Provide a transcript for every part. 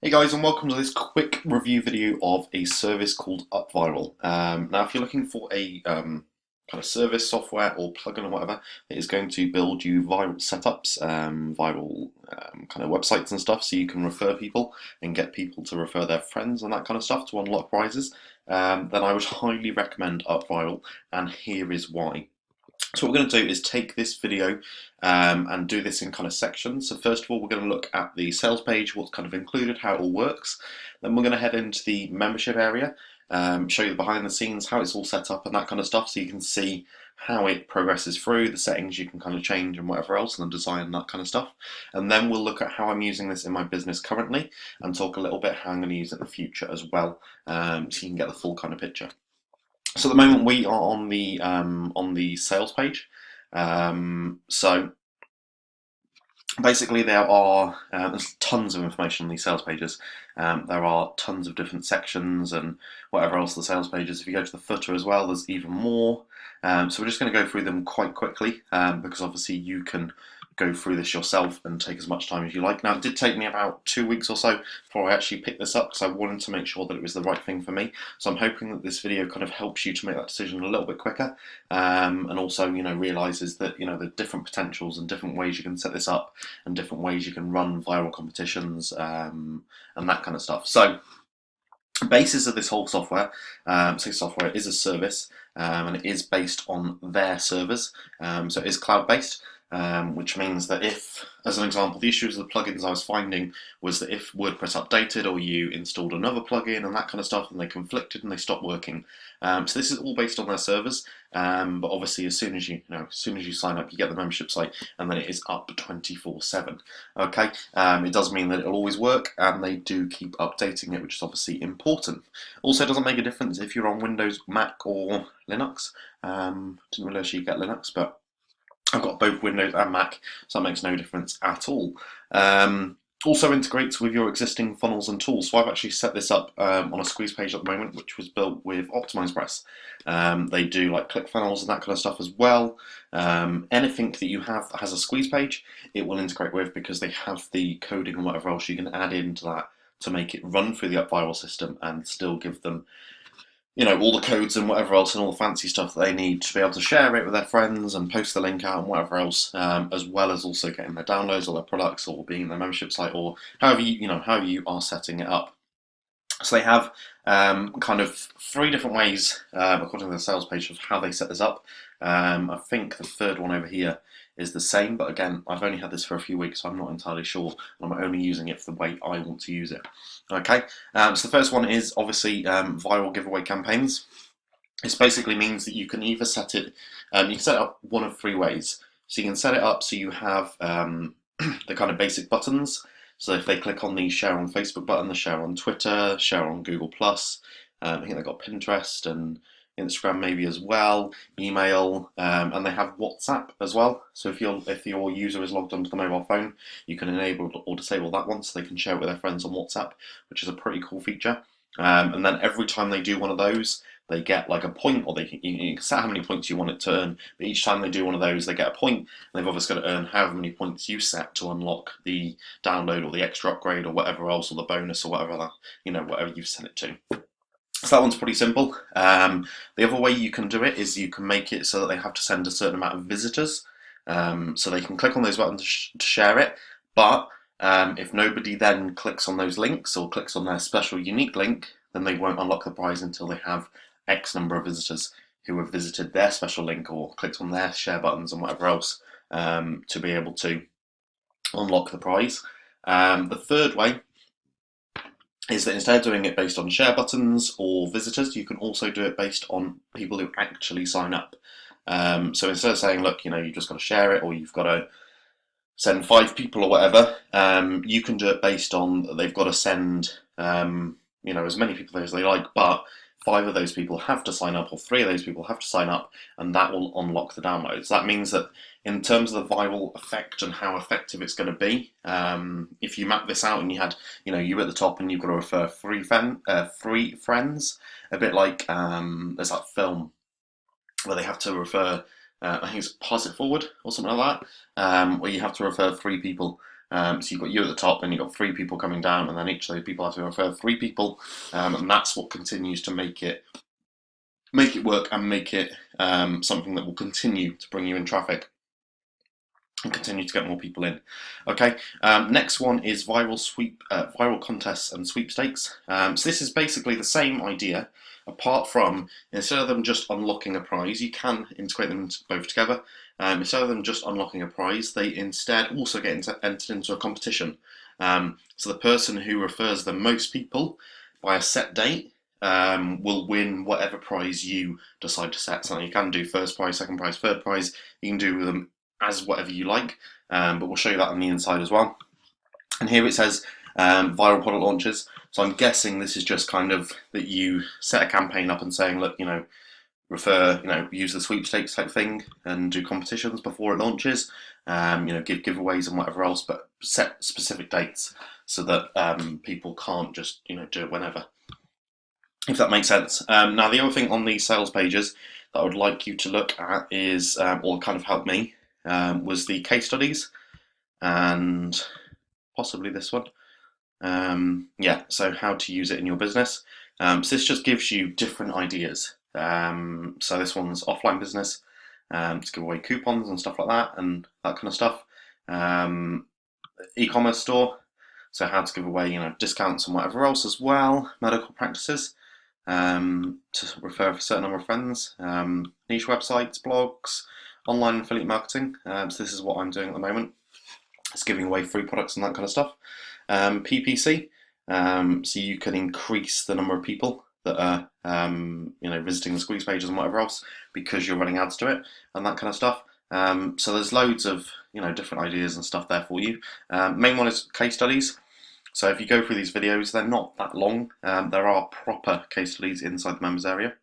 Hey guys, and welcome to this quick review video of a service called UpViral. Now, if you're looking for a kind of service software or plugin or whatever, it is going to build you viral setups, viral kind of websites and stuff, so you can refer people and get people to refer their friends and that kind of stuff to unlock prizes. Then I would highly recommend UpViral, and here is why. So what we're going to do is take this video and do this in kind of sections. So first of all, we're going to look at the sales page, what's kind of included, how it all works. Then we're going to head into the membership area, show you the behind the scenes, how it's all set up and that kind of stuff, so you can see how it progresses through, the settings you can kind of change and whatever else, and the design and that kind of stuff. And then we'll look at how I'm using this in my business currently and talk a little bit how I'm going to use it in the future as well, so you can get the full kind of picture. So at the moment we are on the sales page. So basically there are there's tons of information on these sales pages. There are tons of different sections and whatever else the sales pages. If you go to the footer as well, there's even more. So we're just going to go through them quite quickly because obviously you can go through this yourself and take as much time as you like. Now, it did take me about 2 weeks or so before I actually picked this up because I wanted to make sure that it was the right thing for me. So I'm hoping that this video kind of helps you to make that decision a little bit quicker, and also, realizes that, the different potentials and different ways you can set this up and different ways you can run viral competitions, and that kind of stuff. So the basis of this whole software, software is a service, and it is based on their servers, so it is cloud-based. Which means that if, as an example, the issues with the plugins I was finding was that if WordPress updated or you installed another plugin and that kind of stuff, and they conflicted and they stopped working. So this is all based on their servers, but obviously as soon as you sign up, you get the membership site, and then it is up 24/7. Okay, it does mean that it'll always work, and they do keep updating it, which is obviously important. Also, it doesn't make a difference if you're on Windows, Mac, or Linux. Didn't realize you get Linux, but I've got both Windows and Mac, so that makes no difference at all. Also integrates with your existing funnels and tools. So I've actually set this up on a squeeze page at the moment, which was built with OptimizePress. They do like ClickFunnels and that kind of stuff as well. Anything that you have that has a squeeze page, it will integrate with, because they have the coding and whatever else you can add into that to make it run through the UpViral system and still give them all the codes and whatever else and all the fancy stuff that they need to be able to share it with their friends and post the link out and whatever else, as well as also getting their downloads or their products or being their membership site, or however you are setting it up. So they have kind of 3 different ways, according to the sales page, of how they set this up. I think the third one over here is the same, but again, I've only had this for a few weeks, so I'm not entirely sure. I'm only using it for the way I want to use it. Okay, so the first one is obviously viral giveaway campaigns. This basically means that you can either set it, you can set it up one of 3 ways. So you can set it up so you have the kind of basic buttons. So if they click on the share on Facebook button, the share on Twitter, share on Google+, I think they've got Pinterest and Instagram maybe as well, email, and they have WhatsApp as well. So if your user is logged onto the mobile phone, you can enable or disable that one so they can share it with their friends on WhatsApp, which is a pretty cool feature. And then every time they do one of those, they get like a point, or you can set how many points you want it to earn, but each time they do one of those, they get a point, and they've obviously got to earn however many points you set to unlock the download or the extra upgrade or whatever else, or the bonus or whatever whatever you've set it to. So that one's pretty simple. The other way you can do it is you can make it so that they have to send a certain amount of visitors, so they can click on those buttons to share it, but if nobody then clicks on those links or clicks on their special unique link, then they won't unlock the prize until they have X number of visitors who have visited their special link or clicked on their share buttons and whatever else, to be able to unlock the prize. The third way is that instead of doing it based on share buttons or visitors, you can also do it based on people who actually sign up. So instead of saying, look, you've just got to share it, or you've got to send 5 people or whatever, you can do it based on they've got to send as many people as they like, but 5 of those people have to sign up, or 3 of those people have to sign up, and that will unlock the downloads. That means that in terms of the viral effect and how effective it's going to be, if you map this out and you had, you at the top and you've got to refer 3 friends, a bit like there's that film where they have to refer, I think it's Pass It Forward or something like that, where you have to refer 3 people So you've got you at the top, then you've got 3 people coming down, and then each of those people have to refer 3 people, and that's what continues to make it work and make it something that will continue to bring you in traffic and continue to get more people in. Okay, next one is viral contests and sweepstakes. So this is basically the same idea, apart from instead of them just unlocking a prize, you can integrate them both together. Instead of them just unlocking a prize, they instead also get entered into a competition. So the person who refers the most people by a set date will win whatever prize you decide to set. So you can do first prize, second prize, third prize. You can do them as whatever you like, but we'll show you that on the inside as well. And here it says viral product launches. So I'm guessing this is just kind of that you set a campaign up and saying, look, use the sweepstakes type thing and do competitions before it launches. Give giveaways and whatever else, but set specific dates so that people can't just do it whenever. If that makes sense. Now the other thing on these sales pages that I would like you to look at is, or kind of help me, was the case studies and possibly this one. So how to use it in your business. So this just gives you different ideas. So this one's offline business, to give away coupons and stuff like that and that kind of stuff. E-commerce store, so how to give away discounts and whatever else as well. Medical practices, to refer a certain number of friends. Niche websites, blogs, online affiliate marketing. So this is what I'm doing at the moment. It's giving away free products and that kind of stuff. PPC, so you can increase the number of people that are visiting the squeeze pages and whatever else because you're running ads to it and that kind of stuff. So there's loads of different ideas and stuff there for you. Main one is case studies. So if you go through these videos, they're not that long. There are proper case studies inside the members area,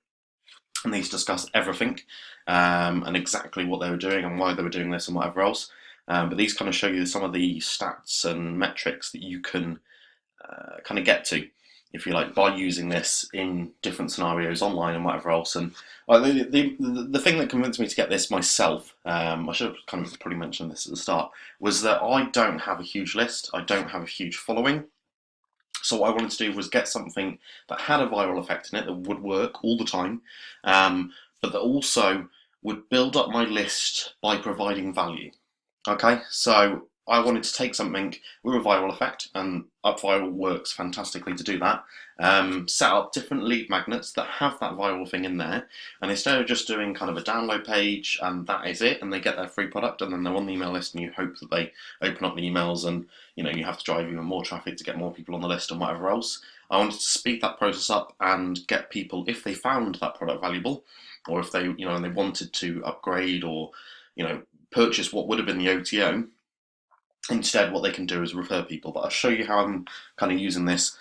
and these discuss everything and exactly what they were doing and why they were doing this and whatever else. But these kind of show you some of the stats and metrics that you can kind of get to, if you like, by using this in different scenarios online and whatever else. And the thing that convinced me to get this myself, I should have kind of probably mentioned this at the start, was that I don't have a huge list, I don't have a huge following. So what I wanted to do was get something that had a viral effect in it, that would work all the time, but that also would build up my list by providing value. Okay, so I wanted to take something with a viral effect, and UpViral works fantastically to do that. Set up different lead magnets that have that viral thing in there, and instead of just doing kind of a download page and that is it, and they get their free product and then they're on the email list and you hope that they open up the emails and you have to drive even more traffic to get more people on the list and whatever else. I wanted to speed that process up and get people, if they found that product valuable, or if they and they wanted to upgrade or purchase what would have been the OTO. Instead, what they can do is refer people, but I'll show you how I'm kind of using this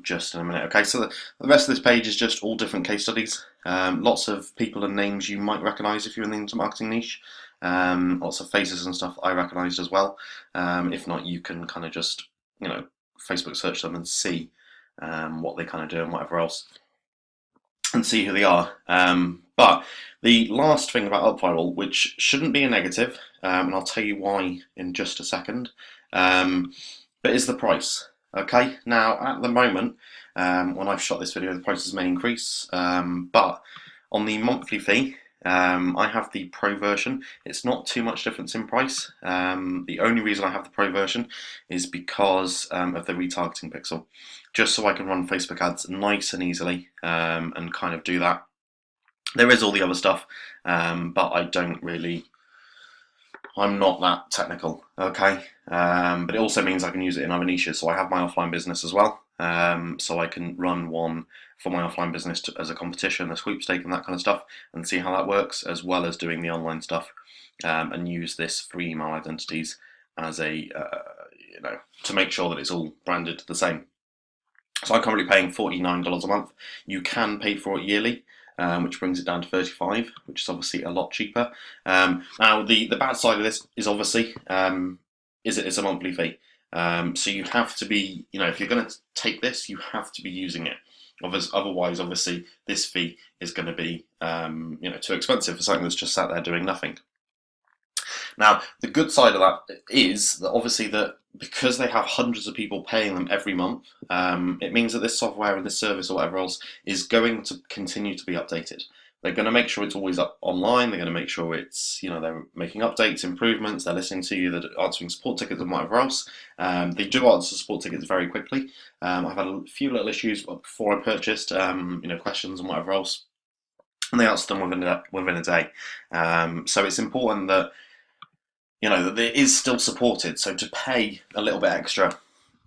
just in a minute. Okay, so the rest of this page is just all different case studies. Lots of people and names you might recognise if you're in the internet marketing niche. Lots of faces and stuff I recognised as well. If not, you can kind of just Facebook search them and see what they kind of do and whatever else, and see who they are. But the last thing about UpViral, which shouldn't be a negative, and I'll tell you why in just a second, but is the price. Okay, now at the moment, when I've shot this video, the prices may increase, but on the monthly fee, I have the Pro version. It's not too much difference in price. The only reason I have the Pro version is because of the retargeting pixel, just so I can run Facebook ads nice and easily and kind of do that. There is all the other stuff, but I'm not that technical, okay? But it also means I can use it in other niches. So I have my offline business as well. So I can run one for my offline business as a competition, a sweepstake and that kind of stuff, and see how that works, as well as doing the online stuff, and use this for email identities as a, to make sure that it's all branded the same. So I'm currently paying $49 a month. You can pay for it yearly, which brings it down to $35, which is obviously a lot cheaper. Now, the bad side of this is obviously it's a monthly fee. So you have to be, if you're going to take this, you have to be using it. Otherwise, obviously, this fee is going to be, too expensive for something that's just sat there doing nothing. Now, the good side of that is that obviously that because they have hundreds of people paying them every month, it means that this software and this service or whatever else is going to continue to be updated. They're going to make sure it's always up online. They're going to make sure it's, they're making updates, improvements. They're listening to you. They're answering support tickets and whatever else. They do answer support tickets very quickly. I've had a few little issues before I purchased, questions and whatever else, and they answer them within a day. So it's important that that it is still supported. So to pay a little bit extra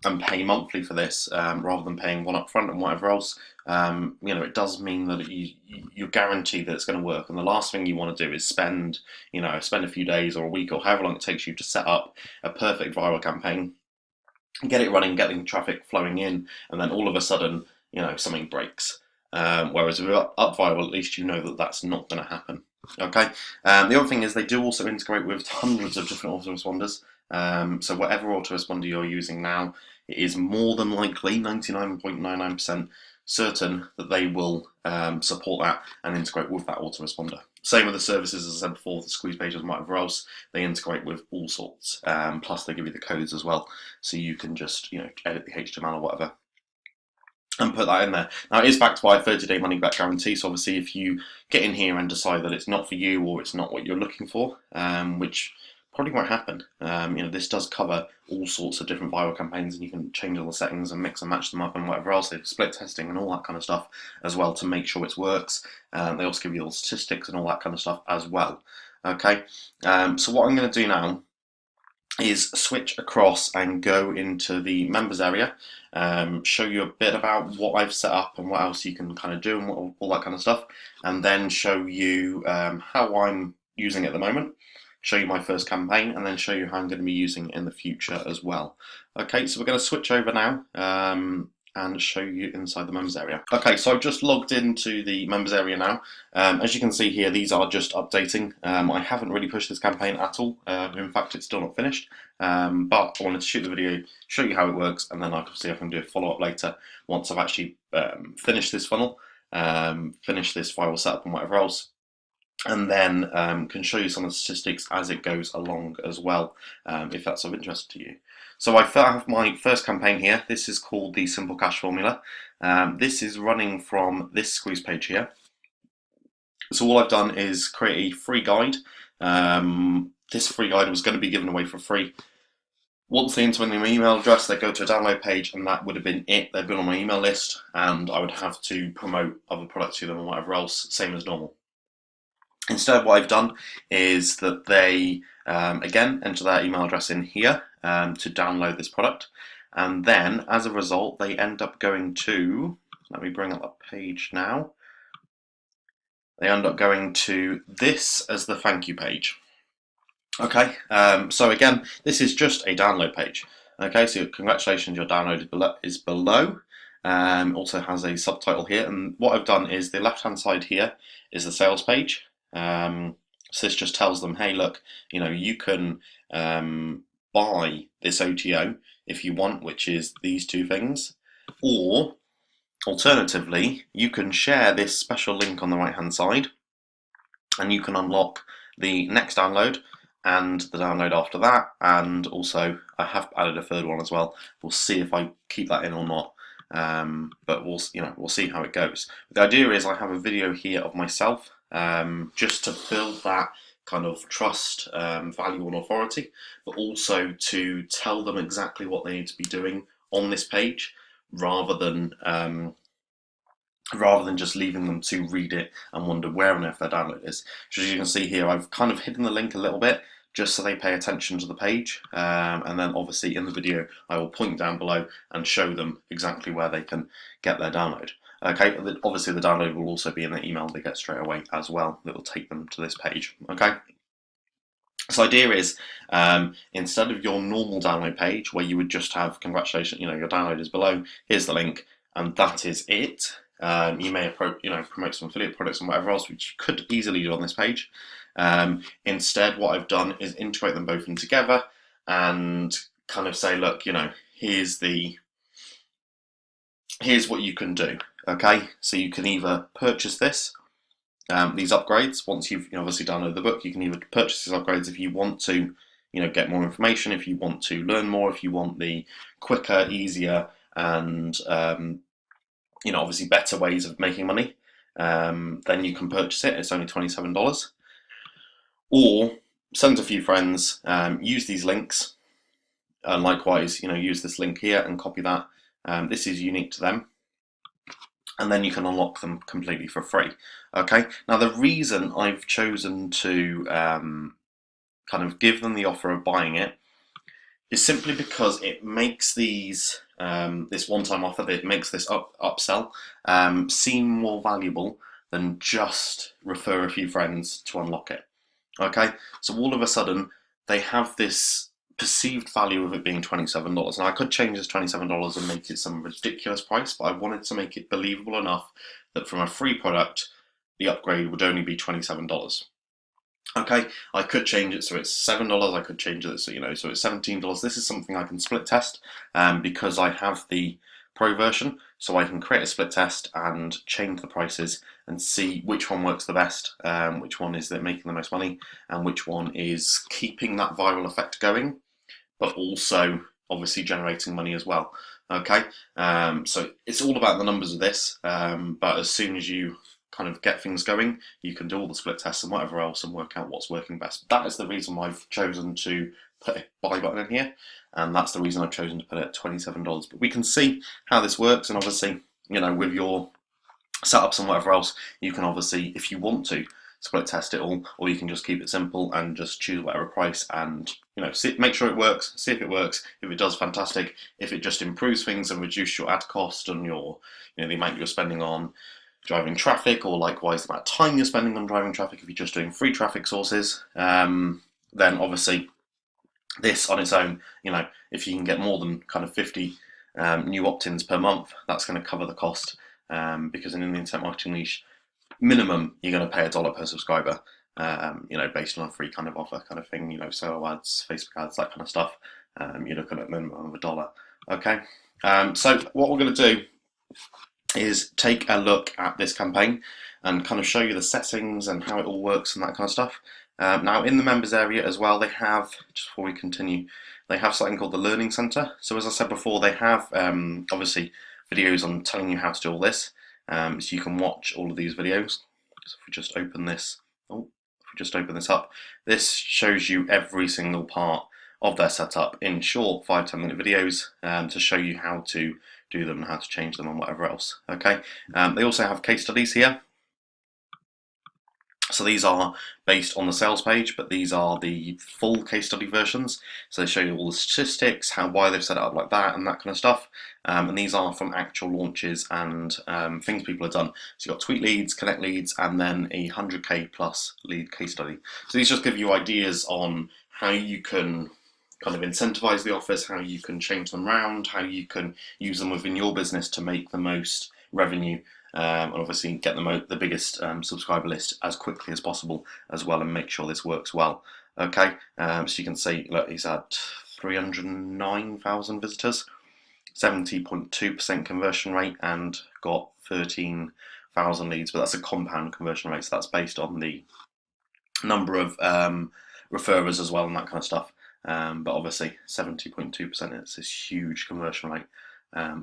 and pay monthly for this, rather than paying one up front and whatever else, it does mean that you're guaranteed that it's going to work. And the last thing you want to do is spend a few days or a week or however long it takes you to set up a perfect viral campaign, get it running, getting traffic flowing in, and then all of a sudden, something breaks. Whereas with UpViral, at least you know that that's not going to happen. Okay. The other thing is they do also integrate with hundreds of different autoresponders. So whatever autoresponder you're using now, it is more than likely 99.99% certain that they will support that and integrate with that autoresponder. Same with the services, as I said before, the squeeze pages and whatever else, they integrate with all sorts. Plus they give you the codes as well, so you can just edit the HTML or whatever and put that in there. Now, it is backed by a 30-day money-back guarantee, so obviously if you get in here and decide that it's not for you or it's not what you're looking for, which probably won't happen, this does cover all sorts of different viral campaigns, and you can change all the settings and mix and match them up and whatever else. They do split testing and all that kind of stuff as well to make sure it works. They also give you all the statistics and all that kind of stuff as well. Okay, so what I'm going to do now is switch across and go into the members area, show you a bit about what I've set up and what else you can kind of do and all that kind of stuff, and then show you how I'm using it at the moment, show you my first campaign, and then show you how I'm going to be using it in the future as well. Okay, so we're going to switch over now and show you inside the members area. Okay, so I've just logged into the members area now. As you can see here, these are just updating. I haven't really pushed this campaign at all. In fact, it's still not finished. But I wanted to shoot the video, show you how it works, and then I can see I can do a follow-up later once I've actually finished this funnel, finished this viral setup and whatever else. And then can show you some of the statistics as it goes along as well, if that's of interest to you. So I have my first campaign here. This is called the Simple Cash Formula. This is running from this squeeze page here. So all I've done is create a free guide. This free guide was going to be given away for free. Once they enter in their email address, they go to a download page, and that would have been it. They've been on my email list, and I would have to promote other products to them and whatever else, same as normal. Instead, what I've done is that they, again, enter their email address in here to download this product. And then, as a result, they end up going to, let me bring up that page now. They end up going to this as the thank you page. Okay, so again, this is just a download page. Okay, so congratulations, your download is below. Also has a subtitle here. And what I've done is the left-hand side here is the sales page. So this just tells them, hey, look, you can buy this OTO if you want, which is these two things, or alternatively, you can share this special link on the right hand side and you can unlock the next download and the download after that, and also I have added a third one as well. We'll see if I keep that in or not. But we'll see how it goes. The idea is I have a video here of myself, just to build that kind of trust, value and authority, but also to tell them exactly what they need to be doing on this page, rather than just leaving them to read it and wonder where on earth their download is. So as you can see here, I've kind of hidden the link a little bit just so they pay attention to the page, and then obviously in the video I will point down below and show them exactly where they can get their download. Okay, obviously the download will also be in the email they get straight away as well. That will take them to this page. Okay. So the idea is, instead of your normal download page where you would just have congratulations, your download is below, here's the link, and that is it. You may promote some affiliate products and whatever else, which you could easily do on this page. Instead, what I've done is integrate them both in together and kind of say, look, here's what you can do. Okay, so you can either purchase this these upgrades. Once you've obviously downloaded the book, you can either purchase these upgrades if you want to, get more information, if you want to learn more, if you want the quicker, easier, and obviously better ways of making money. Then you can purchase it. It's only $27. Or send a few friends, use these links, and likewise, use this link here and copy that. This is unique to them, and then you can unlock them completely for free. Okay. Now the reason I've chosen to kind of give them the offer of buying it is simply because it makes these this one-time offer, that makes this upsell seem more valuable than just refer a few friends to unlock it. Okay, so all of a sudden they have this perceived value of it being $27. Now I could change this $27 and make it some ridiculous price, but I wanted to make it believable enough that from a free product, the upgrade would only be $27. Okay, I could change it so it's $7. I could change it so so it's $17. This is something I can split test because I have the Pro version, so I can create a split test and change the prices and see which one works the best, which one is making the most money, and which one is keeping that viral effect going, but also obviously generating money as well. Okay, so it's all about the numbers of this, but as soon as you kind of get things going, you can do all the split tests and whatever else and work out what's working best. That is the reason why I've chosen to put a buy button in here, and that's the reason I've chosen to put it at $27. But we can see how this works, and obviously, with your setups and whatever else, you can obviously, if you want to, split test it all, or you can just keep it simple and just choose whatever price and make sure it works, see if it works. If it does, fantastic. If it just improves things and reduces your ad cost and your the amount you're spending on driving traffic, or likewise the amount of time you're spending on driving traffic if you're just doing free traffic sources, then obviously this on its own, if you can get more than kind of 50 new opt-ins per month, that's going to cover the cost, because in the internet marketing niche, minimum you're going to pay $1 per subscriber, based on a free kind of offer kind of thing, SEO ads, Facebook ads, that kind of stuff. You're looking at a minimum of $1. Okay, so what we're going to do is take a look at this campaign and kind of show you the settings and how it all works and that kind of stuff. Now in the members area as well, they have, just before we continue, they have something called the Learning Center. So as I said before, they have obviously videos on telling you how to do all this, so you can watch all of these videos. So if we just open this, up, this shows you every single part of their setup in short 5-10 minute videos to show you how to do them and how to change them and whatever else. Okay, they also have case studies here. So these are based on the sales page, but these are the full case study versions. So they show you all the statistics, why they've set it up like that, and that kind of stuff. And these are from actual launches and things people have done. So you've got tweet leads, connect leads, and then a 100K plus lead case study. So these just give you ideas on how you can kind of incentivize the offers, how you can change them around, how you can use them within your business to make the most revenue, and obviously get the biggest subscriber list as quickly as possible as well, and make sure this works well. Okay, so you can see, look, he's had 309,000 visitors, 70.2% conversion rate, and got 13,000 leads, but that's a compound conversion rate, so that's based on the number of referrers as well and that kind of stuff. But obviously 70.2% is this huge conversion rate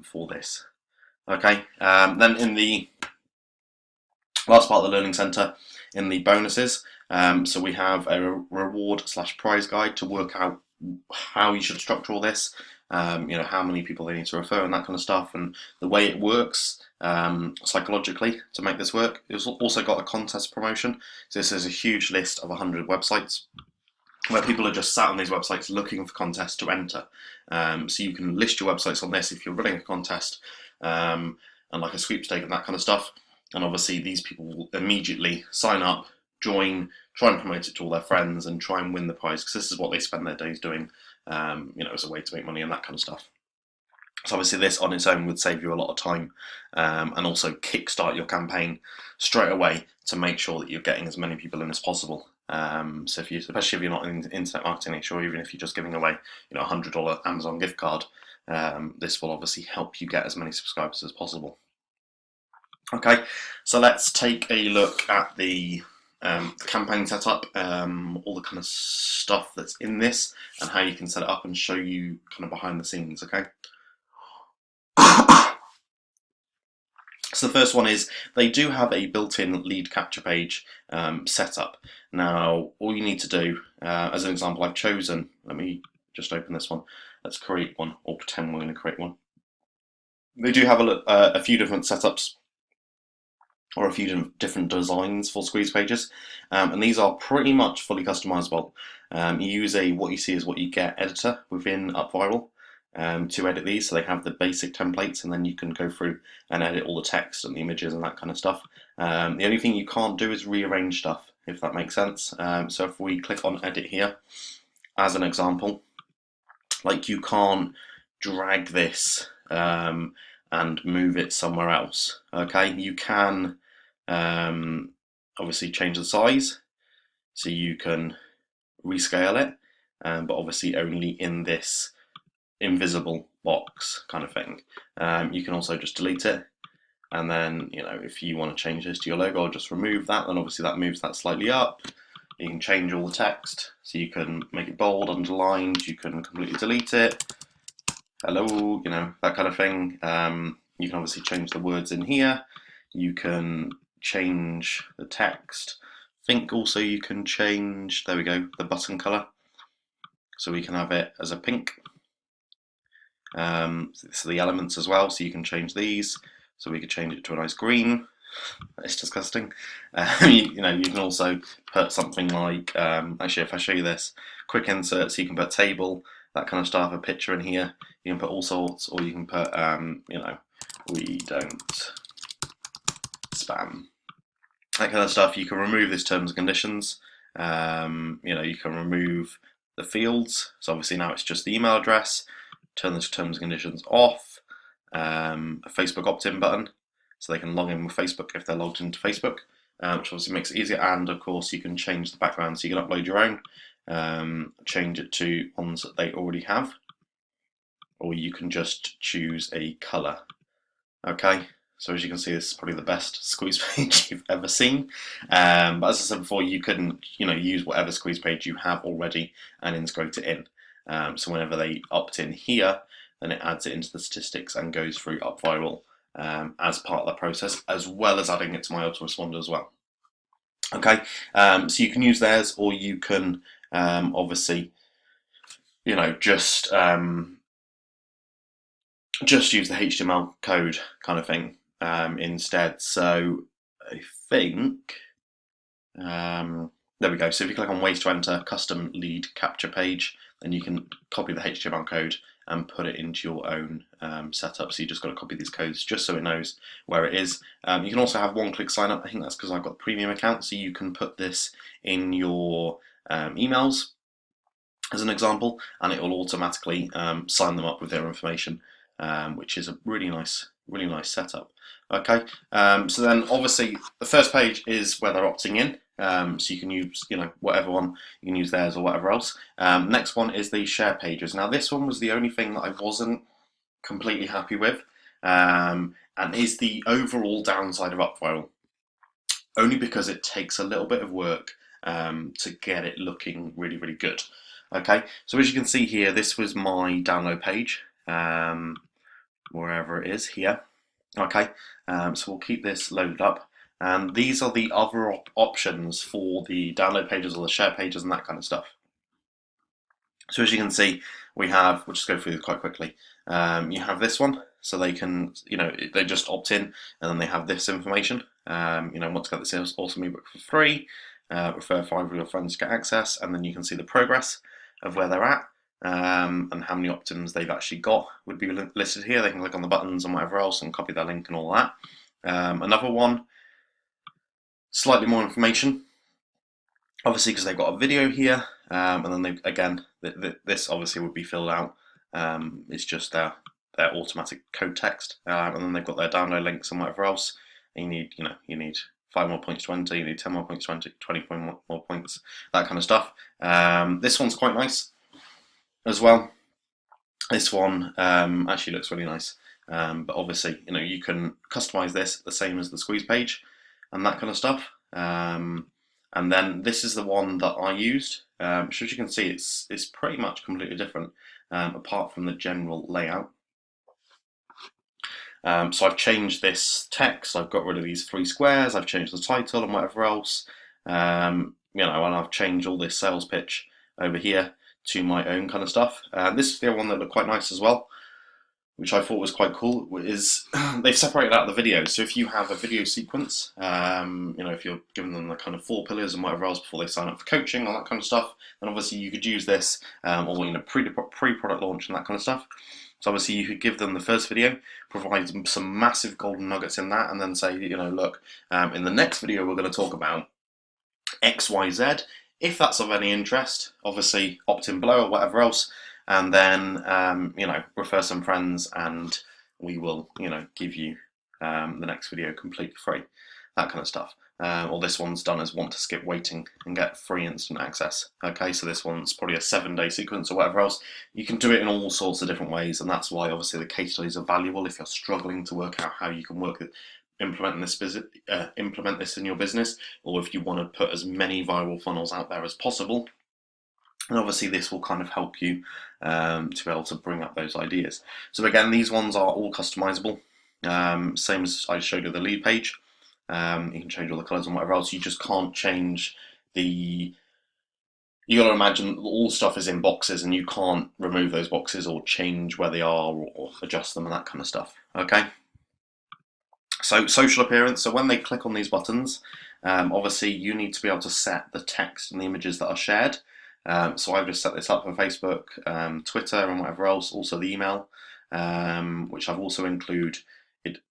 for this. Okay, then in the last part of the Learning Center, in the bonuses, so we have a reward/prize guide to work out how you should structure all this, how many people they need to refer and that kind of stuff, and the way it works psychologically to make this work. It's also got a contest promotion. So this is a huge list of 100 websites where people are just sat on these websites looking for contests to enter. So you can list your websites on this if you're running a contest, and like a sweepstake and that kind of stuff. And obviously these people will immediately sign up, join, try and promote it to all their friends and try and win the prize, because this is what they spend their days doing, as a way to make money and that kind of stuff. So obviously this on its own would save you a lot of time, and also kickstart your campaign straight away to make sure that you're getting as many people in as possible. So especially if you're not in internet marketing, or even if you're just giving away, a $100 Amazon gift card, this will obviously help you get as many subscribers as possible. Okay, so let's take a look at the campaign setup, all the kind of stuff that's in this, and how you can set it up and show you kind of behind the scenes. Okay. So the first one is they do have a built-in lead capture page set up. Now, all you need to do, as an example, I've chosen. Let me just open this one. Let's create one, or pretend we're going to create one. They do have a few different setups or a few different designs for squeeze pages, and these are pretty much fully customizable. You use a what you see is what you get editor within UpViral to edit these, so they have the basic templates, and then you can go through and edit all the text and the images and that kind of stuff. The only thing you can't do is rearrange stuff, if that makes sense. So if we click on edit here, as an example, like you can't drag this and move it somewhere else. Okay, you can obviously change the size, so you can rescale it, but obviously only in this invisible box kind of thing. You can also just delete it, and then if you want to change this to your logo or just remove that, then obviously that moves that slightly up. You can change all the text, so you can make it bold, underlined, you can completely delete it, hello, that kind of thing. You can obviously change the words in here. You can change the text. I think also you can change, there we go, the button colour. So we can have it as a pink. So the elements as well, so you can change these. So we could change it to a nice green. It's disgusting. You can also put something like, actually if I show you this, quick insert, so you can put table, that kind of stuff, a picture in here. You can put all sorts, or you can put, we don't spam. That kind of stuff. You can remove this terms and conditions. You can remove the fields. So obviously now it's just the email address. Turn the terms and conditions off. A Facebook opt-in button, so they can log in with Facebook if they're logged into Facebook, which obviously makes it easier. And of course, you can change the background, so you can upload your own, change it to ones that they already have, or you can just choose a color. Okay, so as you can see, this is probably the best squeeze page you've ever seen. But as I said before, you can use whatever squeeze page you have already and integrate it in. So whenever they opt in here, then it adds it into the statistics and goes through UpViral as part of that process, as well as adding it to my autoresponder as well. Okay, so you can use theirs, or you can obviously, just use the HTML code kind of thing instead. So I think there we go. So if you click on ways to enter custom lead capture page, then you can copy the HTML code and put it into your own setup. So you just got to copy these codes just so it knows where it is. You can also have one-click sign up. I think that's because I've got the premium account, so you can put this in your emails as an example, and it will automatically sign them up with their information, which is a really nice setup. Okay, so then obviously the first page is where they're opting in. So you can use, whatever one, you can use theirs or whatever else. Next one is the share pages. Now this one was the only thing that I wasn't completely happy with, and is the overall downside of UpViral. Only because it takes a little bit of work to get it looking really, really good. Okay, so as you can see here, this was my download page, wherever it is here. Okay, so we'll keep this loaded up. And these are the other options for the download pages or the share pages and that kind of stuff. So as you can see, we'll just go through this quite quickly. You have this one, so they can, they just opt in, and then they have this information. Want to get this awesome ebook for free, refer 5 of your friends to get access, and then you can see the progress of where they're at, and how many opt-ins they've actually got would be listed here. They can click on the buttons and whatever else and copy their link and all that. Another one, slightly more information, obviously because they've got a video here, and then this obviously would be filled out. It's just their automatic code text, and then they've got their download links and whatever else. And you need 5 more points to enter, you need 10 more points to enter, 20 more points, that kind of stuff. This one's quite nice as well. This one actually looks really nice. But obviously, you can customize this the same as the squeeze page and that kind of stuff. And then this is the one that I used. So as you can see, it's pretty much completely different, apart from the general layout. So I've changed this text, I've got rid of these 3 squares, I've changed the title and whatever else, and I've changed all this sales pitch over here to my own kind of stuff. This is the one that looked quite nice as well, which I thought was quite cool, is they've separated out the videos. So if you have a video sequence, if you're giving them the kind of 4 pillars and whatever else before they sign up for coaching, all that kind of stuff, then obviously you could use this, or pre-product launch and that kind of stuff. So obviously you could give them the first video, provide them some massive golden nuggets in that, and then say, look, in the next video we're going to talk about X, Y, Z. If that's of any interest, obviously opt in below or whatever else, and then refer some friends, and we will give you the next video completely free, that kind of stuff. Or this one's done as want to skip waiting and get free instant access. Okay, so this one's probably a 7-day sequence or whatever else. You can do it in all sorts of different ways, and that's why obviously the case studies are valuable if you're struggling to work out how you can implement this in your business, or if you want to put as many viral funnels out there as possible. And obviously this will kind of help you to be able to bring up those ideas. So again, these ones are all customizable, same as I showed you the lead page. You can change all the colours and whatever else. You just can't change you got to imagine all stuff is in boxes, and you can't remove those boxes or change where they are or adjust them and that kind of stuff. Okay. So social appearance. So when they click on these buttons, obviously you need to be able to set the text and the images that are shared. So I've just set this up for Facebook, Twitter, and whatever else. Also the email, which I've also included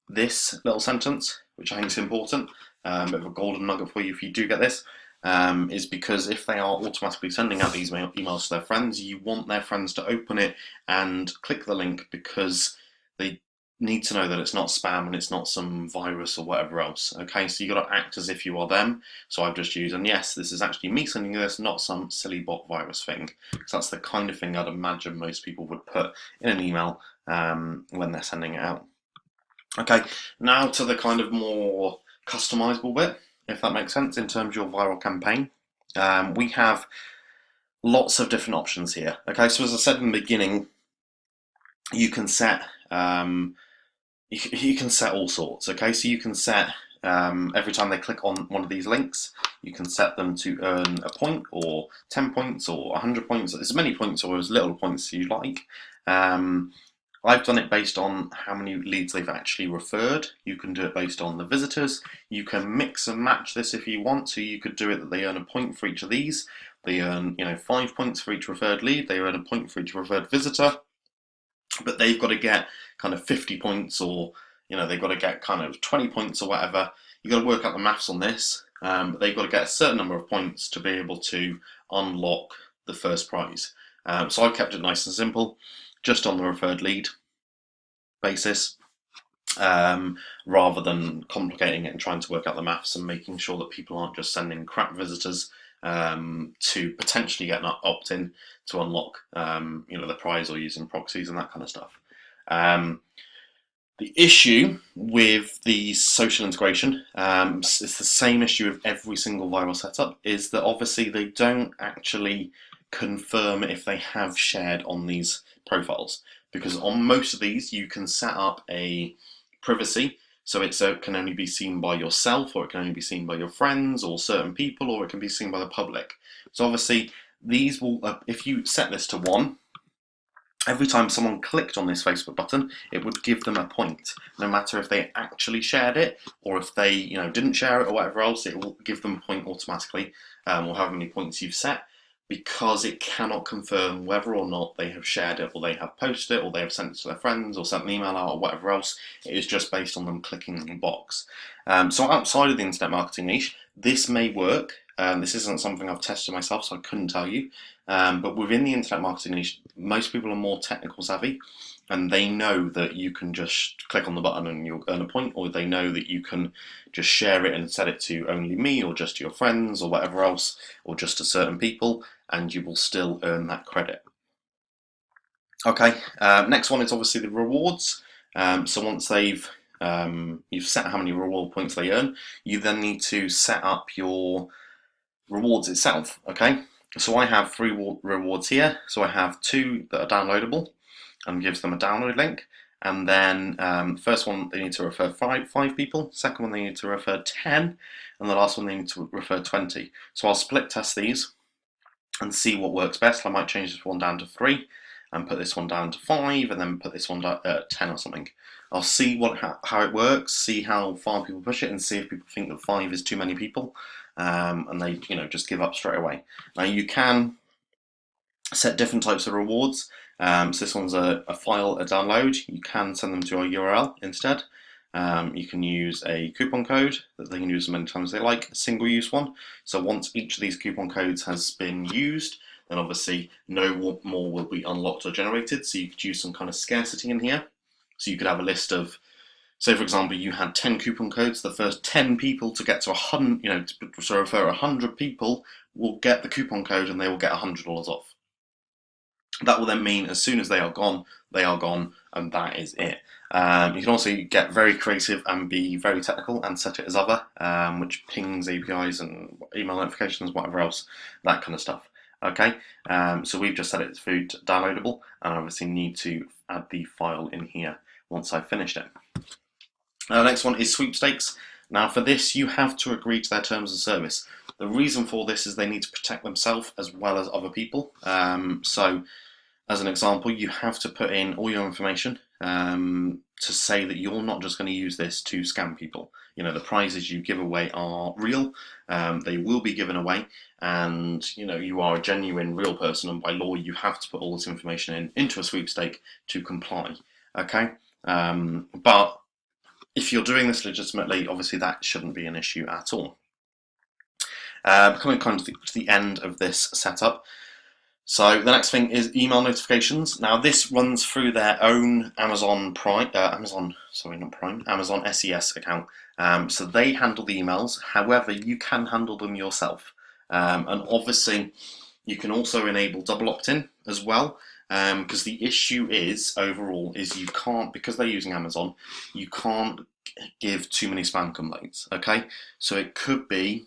this little sentence, which I think is important. Bit of a golden nugget for you if you do get this, is because if they are automatically sending out these emails to their friends, you want their friends to open it and click the link, because they need to know that it's not spam and it's not some virus or whatever else. Okay, so you got to act as if you are them. So I've just used, and yes, this is actually me sending you this, not some silly bot virus thing, because that's the kind of thing I'd imagine most people would put in an email when they're sending it out. Okay, now to the kind of more customizable bit, if that makes sense, in terms of your viral campaign. We have lots of different options here. Okay, so as I said in the beginning, you can set you can set all sorts. Okay, so you can set every time they click on one of these links, you can set them to earn a point, or 10 points, or 100 points, as many points or as little points as you like. I've done it based on how many leads they've actually referred. You can do it based on the visitors. You can mix and match this if you want. So you could do it that they earn a point for each of these. They earn 5 points for each referred lead. They earn a point for each referred visitor. But they've got to get kind of 50 points, or they've got to get kind of 20 points or whatever. You've got to work out the maths on this. But they've got to get a certain number of points to be able to unlock the first prize. So I've kept it nice and simple, just on the referred lead basis, rather than complicating it and trying to work out the maths and making sure that people aren't just sending crap visitors to potentially get an opt-in to unlock the prize, or using proxies and that kind of stuff. The issue with the social integration, it's the same issue with every single viral setup, is that obviously they don't actually confirm if they have shared on these profiles, because on most of these you can set up a privacy, so it can only be seen by yourself, or it can only be seen by your friends or certain people, or it can be seen by the public. So obviously these will, if you set this to 1, every time someone clicked on this Facebook button, it would give them a point, no matter if they actually shared it or if they didn't share it or whatever else. It will give them a point automatically, or however many points you've set, because it cannot confirm whether or not they have shared it, or they have posted it, or they have sent it to their friends, or sent an email out, or whatever else. It is just based on them clicking the box. So outside of the internet marketing niche, this may work. This isn't something I've tested myself, so I couldn't tell you. But within the internet marketing niche, most people are more technical savvy, and they know that you can just click on the button and you'll earn a point, or they know that you can just share it and set it to only me, or just to your friends, or whatever else, or just to certain people, and you will still earn that credit. Okay, next one is obviously the rewards. So once you've set how many reward points they earn, you then need to set up your rewards itself. Okay, so I have three rewards here. So I have two that are downloadable and gives them a download link. And then first one they need to refer five people. Second one they need to refer 10, and the last one they need to refer 20. So I'll split test these and see what works best. I might change this one down to 3 and put this one down to 5 and then put this one down at 10 or something. I'll see how it works, see how far people push it, and see if people think that 5 is too many people, and they just give up straight away. Now you can set different types of rewards. So this one's a file, a download. You can send them to a URL instead. You can use a coupon code that they can use as many times as they like, a single use one. So once each of these coupon codes has been used, then obviously no more will be unlocked or generated. So you could use some kind of scarcity in here. So you could have a list of, say for example, you had 10 coupon codes. The first 10 people to get to 100, to refer 100 people will get the coupon code and they will get $100 off. That will then mean as soon as they are gone, and that is it. You can also get very creative and be very technical and set it as other, which pings APIs and email notifications, whatever else, that kind of stuff. Okay, so we've just set it to downloadable, and I obviously need to add the file in here once I've finished it. The next one is sweepstakes. Now for this, you have to agree to their terms of service. The reason for this is they need to protect themselves as well as other people. So as an example, you have to put in all your information to say that you're not just going to use this to scam people. The prizes you give away are real, they will be given away, and you are a genuine real person, and by law you have to put all this information into a sweepstake to comply. Okay, but if you're doing this legitimately, obviously that shouldn't be an issue at all. Coming kind of to the end of this setup. So the next thing is email notifications. Now this runs through their own Amazon SES account. So they handle the emails. However, you can handle them yourself. And obviously, you can also enable double opt-in as well. Because the issue is overall is you can't, because they're using Amazon, you can't give too many spam complaints. Okay, so it could be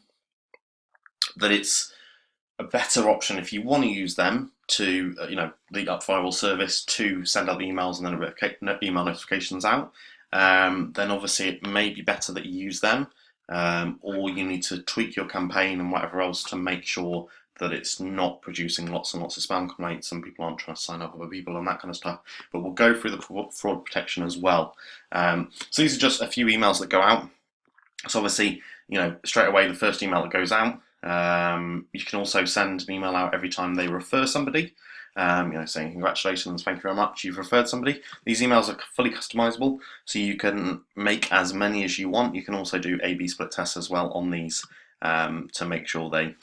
that it's a better option if you want to use them to, the UpViral service to send out the emails and then email notifications out. Then obviously it may be better that you use them, or you need to tweak your campaign and whatever else to make sure that it's not producing lots and lots of spam complaints and people aren't trying to sign up other people and that kind of stuff. But we'll go through the fraud protection as well. So these are just a few emails that go out. So obviously, straight away the first email that goes out, you can also send an email out every time they refer somebody, saying congratulations, thank you very much, you've referred somebody. These emails are fully customizable, so you can make as many as you want. You can also do A/B split tests as well on these to make sure they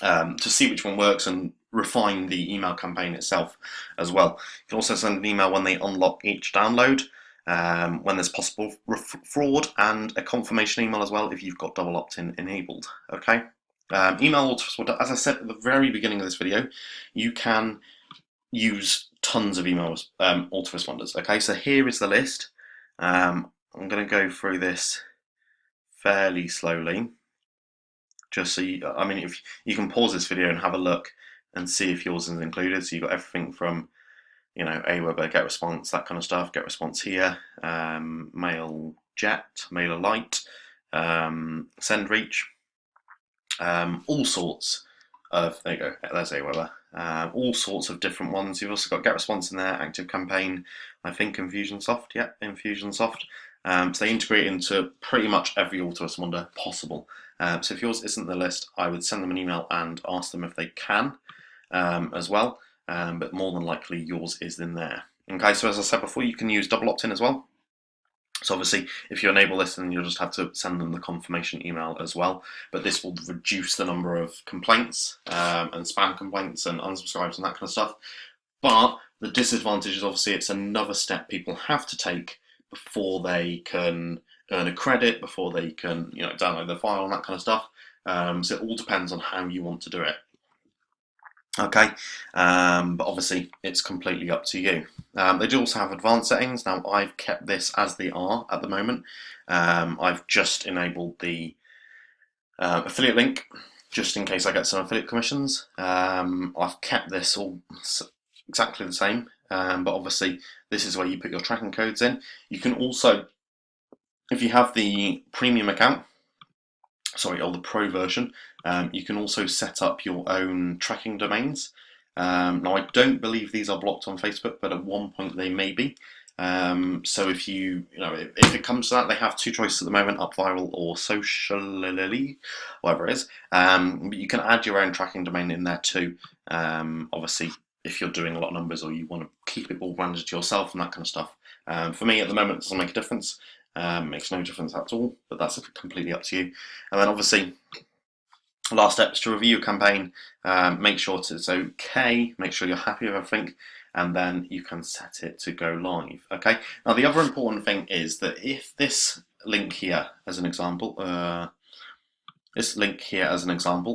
to see which one works and refine the email campaign itself as well. You can also send an email when they unlock each download, when there's possible fraud, and a confirmation email as well if you've got double opt-in enabled. Okay. Email autoresponder, as I said at the very beginning of this video, you can use tons of emails autoresponders. Okay, so here is the list. I'm going to go through this fairly slowly, just so if you can pause this video and have a look and see if yours is included. So you've got everything from Aweber, get response, that kind of stuff, get response here, mail jet, MailerLite, send reach, all sorts of, there you go, there's Aweber, all sorts of different ones. You've also got get response in there, active campaign, I think Infusionsoft, yeah, Infusionsoft. So they integrate into pretty much every autoresponder possible. So if yours isn't the list, I would send them an email and ask them if they can as well. But more than likely yours is in there. Okay, so as I said before, you can use double opt-in as well. So obviously, if you enable this, then you'll just have to send them the confirmation email as well. But this will reduce the number of complaints and spam complaints and unsubscribes and that kind of stuff. But the disadvantage is obviously it's another step people have to take before they can earn a credit, before they can download the file and that kind of stuff. So it all depends on how you want to do it. Okay, but obviously it's completely up to you. They do also have advanced settings. Now I've kept this as they are at the moment. I've just enabled the affiliate link just in case I get some affiliate commissions. I've kept this all exactly the same, but obviously this is where you put your tracking codes in. You can also, if you have the premium account, sorry, or the pro version, you can also set up your own tracking domains. Now, I don't believe these are blocked on Facebook, but at one point they may be. So if if it comes to that, they have two choices at the moment: UpViral or Socially, whatever it is. But you can add your own tracking domain in there too. Obviously, if you're doing a lot of numbers or you want to keep it all branded to yourself and that kind of stuff. For me, at the moment, it doesn't make a difference. Makes no difference at all, but that's completely up to you. And then obviously, last steps to review your campaign. Make sure it's okay. Make sure you're happy with everything, and then you can set it to go live. Okay. Now the other important thing is that if this link here, as an example,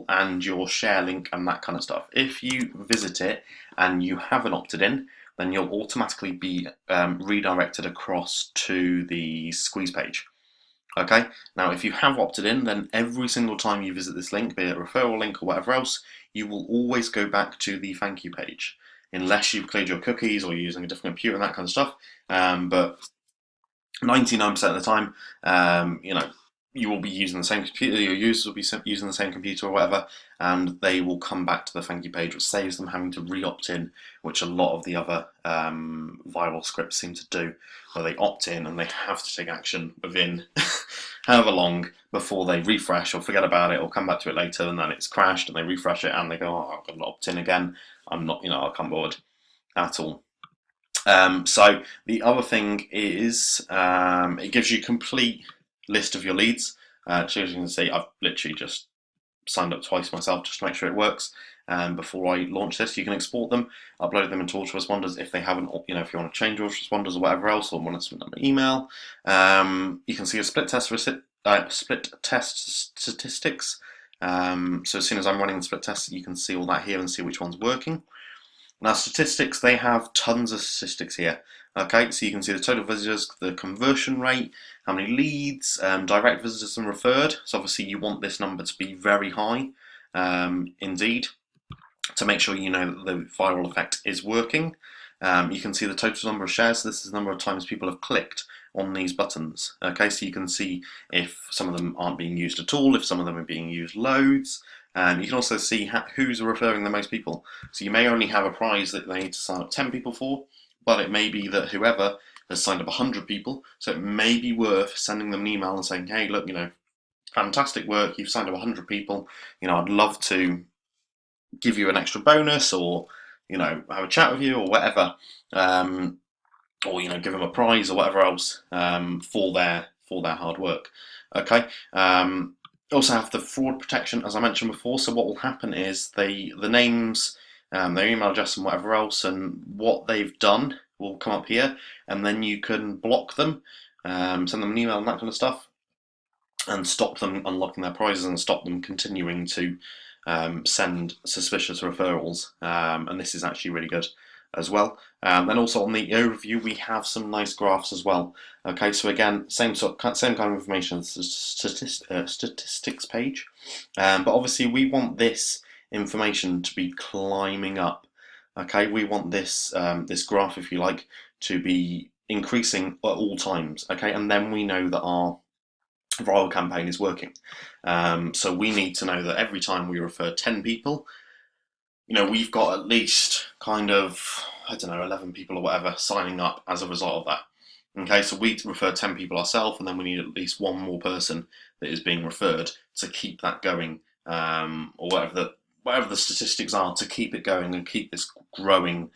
and your share link and that kind of stuff, if you visit it and you haven't opted in, then you'll automatically be redirected across to the squeeze page. Okay, now if you have opted in, then every single time you visit this link, be it a referral link or whatever else, you will always go back to the thank you page, unless you've cleared your cookies or you're using a different computer and that kind of stuff. But 99% of the time, you will be using the same computer, your users will be using the same computer or whatever, and they will come back to the thank you page, which saves them having to re-opt in, which a lot of the other viral scripts seem to do, where they opt in and they have to take action within however long before they refresh or forget about it or come back to it later, and then it's crashed and they refresh it and they go, oh, I've got to opt in again. I'm not, I can't board at all. So the other thing is it gives you a complete list of your leads. So as you can see, I've literally just signed up twice myself just to make sure it works. Before I launch this, you can export them, upload them into autoresponders if they haven't, if you want to change autoresponders or whatever else, or want to submit an email. You can see a split test statistics. So as soon as I'm running the split test, you can see all that here and see which one's working. Now statistics, they have tons of statistics here. Okay, so you can see the total visitors, the conversion rate, how many leads, direct visitors and referred. So obviously you want this number to be very high indeed, to make sure you know that the viral effect is working. You can see the total number of shares. So this is the number of times people have clicked on these buttons. Okay, so you can see if some of them aren't being used at all, if some of them are being used loads. You can also see who's referring the most people. So you may only have a prize that they need to sign up 10 people for, but it may be that whoever has signed up 100 people, so it may be worth sending them an email and saying, hey, look, fantastic work, you've signed up 100 people, I'd love to give you an extra bonus, or, have a chat with you, or whatever, or, give them a prize or whatever else for their hard work. Okay. Also have the fraud protection, as I mentioned before. So what will happen is the names, their email address and whatever else, and what they've done will come up here, and then you can block them, send them an email and that kind of stuff, and stop them unlocking their prizes and stop them continuing to send suspicious referrals. And this is actually really good as well. Then also on the overview, we have some nice graphs as well. Okay, so again, same kind of information as the statistics page, but obviously we want this information to be climbing up. Okay, we want this this graph, if you like, to be increasing at all times. Okay, and then we know that our viral campaign is working. So we need to know that every time we refer 10 people, we've got at least kind of, 11 people or whatever signing up as a result of that. Okay, so we refer 10 people ourselves, and then we need at least one more person that is being referred to keep that going, or whatever the statistics are, to keep it going and keep this growing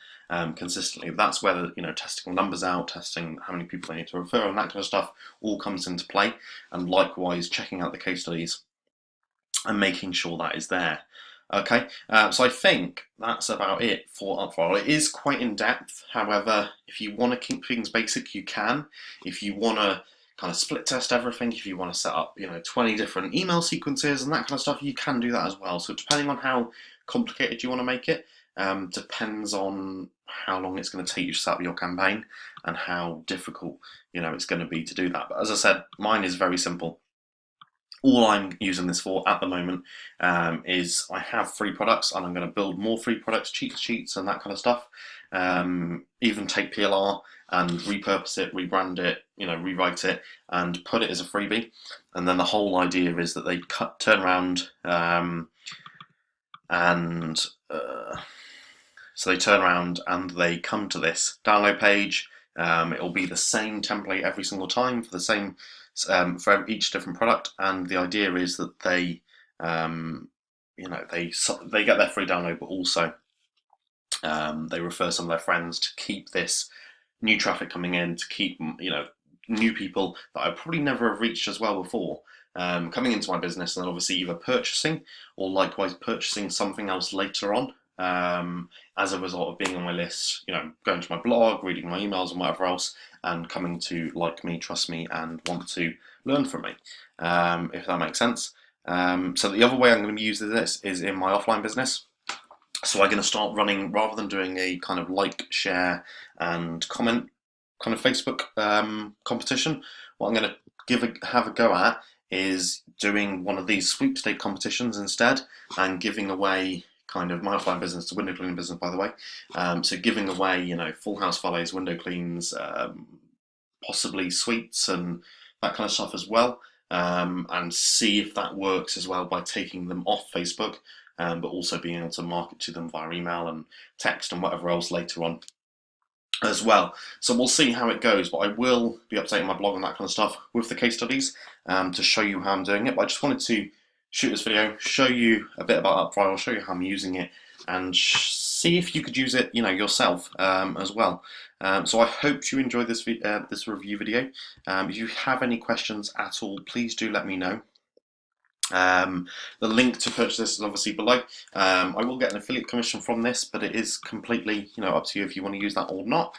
consistently. That's where testing numbers out, testing how many people they need to refer, and that kind of stuff all comes into play. And likewise, checking out the case studies and making sure that is there. Okay, so I think that's about it for UpViral. It is quite in depth. However, if you want to keep things basic, you can. If you want to kind of split test everything, if you want to set up 20 different email sequences and that kind of stuff, you can do that as well. So depending on how complicated you want to make it. Depends on how long it's going to take you to set up your campaign and how difficult it's going to be to do that. But as I said, mine is very simple. All I'm using this for at the moment is I have free products and I'm going to build more free products, cheat sheets and that kind of stuff. Even take PLR and repurpose it, rebrand it, rewrite it and put it as a freebie. And then the whole idea is that they turn around and so they turn around and they come to this download page. It will be the same template every single time for the same for each different product, and the idea is that they they get their free download, but also they refer some of their friends to keep this new traffic coming in, to keep new people that I probably never have reached as well before coming into my business, and then obviously either purchasing or likewise purchasing something else later on. As a result of being on my list, going to my blog, reading my emails and whatever else, and coming to like me, trust me, and want to learn from me, if that makes sense. So the other way I'm going to be using this is in my offline business. So I'm going to start running, rather than doing a kind of like, share, and comment kind of Facebook competition, what I'm going to have a go at is doing one of these sweepstake competitions instead, and giving away kind of my offline business, the window cleaning business, by the way. So giving away, full house valets, window cleans, possibly suites and that kind of stuff as well, and see if that works as well by taking them off Facebook, but also being able to market to them via email and text and whatever else later on as well. So we'll see how it goes, but I will be updating my blog and that kind of stuff with the case studies to show you how I'm doing it. But I just wanted to shoot this video, show you a bit about UpViral, show you how I'm using it, and see if you could use it, yourself as well. So I hope you enjoyed this this review video. If you have any questions at all, please do let me know. The link to purchase this is obviously below. I will get an affiliate commission from this, but it is completely up to you if you want to use that or not.